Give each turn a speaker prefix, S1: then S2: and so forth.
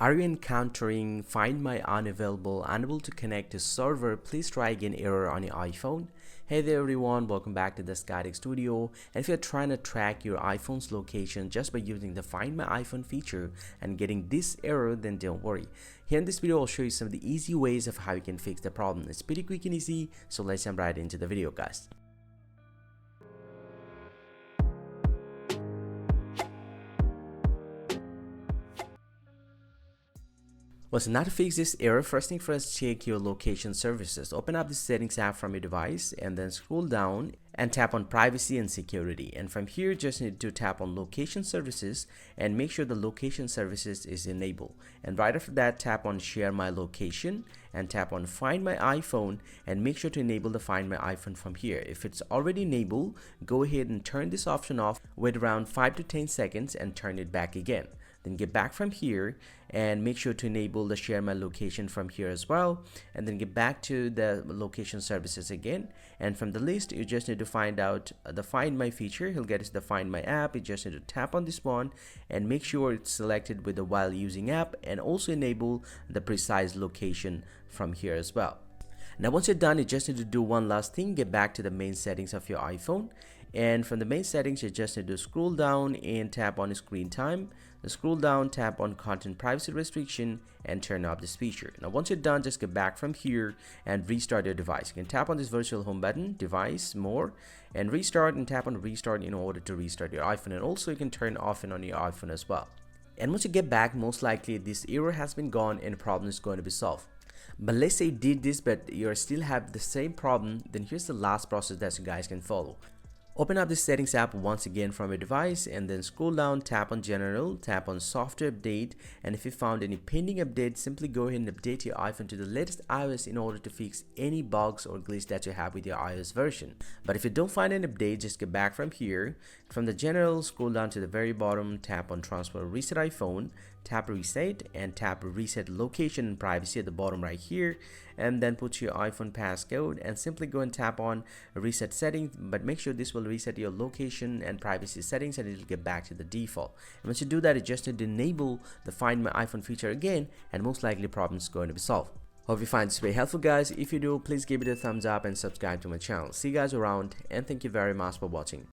S1: Are you encountering Find My Unavailable, unable to connect to server? Please try again error on your iPhone. Hey there everyone, welcome back to the Skydeck Studio. And if you're trying to track your iPhone's location just by using the Find My iPhone feature and getting this error, then don't worry. Here in this video, I'll show you some of the easy ways of how you can fix the problem. It's pretty quick and easy, so let's jump right into the video, guys. Well, so now to fix this error, first thing first, check your location services. Open up the settings app from your device and then scroll down and tap on privacy and security. And from here, just need to tap on location services and make sure the location services is enabled. And right after that, tap on share my location and tap on find my iPhone and make sure to enable the find my iPhone from here. If it's already enabled, go ahead and turn this option off, wait around 5 to 10 seconds and turn it back again. Then get back from here and make sure to enable the share my location from here as well, and then get back to the location services again, and from the list you just need to find out the find my feature. He'll get us the find my app. You just need to tap on this one and make sure it's selected with the while using app, and also enable the precise location from here as well. Now once you're done, you just need to do one last thing. Get back to the main settings of your iPhone, and from the main settings you just need to scroll down and tap on screen time. Scroll down, tap on content privacy restriction and turn off this feature. Now once you're done, just get back from here and restart your device. You can tap on this virtual home button, device, more, and restart, and tap on restart in order to restart your iPhone. And also you can turn off and on your iPhone as well. And once you get back, most likely this error has been gone and the problem is going to be solved. But let's say you did this but you still have the same problem, then here's the last process that you guys can follow. Open up the settings app once again from your device and then scroll down, tap on general, tap on software update, and if you found any pending updates, simply go ahead and update your iPhone to the latest iOS in order to fix any bugs or glitch that you have with your iOS version. But if you don't find an update, just get back from here. From the general, scroll down to the very bottom, tap on transfer reset iPhone, tap reset and tap reset location and privacy at the bottom right here, and then put your iPhone passcode and simply go and tap on reset settings, but make sure this will reset your location and privacy settings and it will get back to the default. And once you do that, you just need to enable the find my iPhone feature again, and most likely problem is going to be solved. Hope you find this very helpful, guys. If you do, please give it a thumbs up and subscribe to my channel. See you guys around, and thank you very much for watching.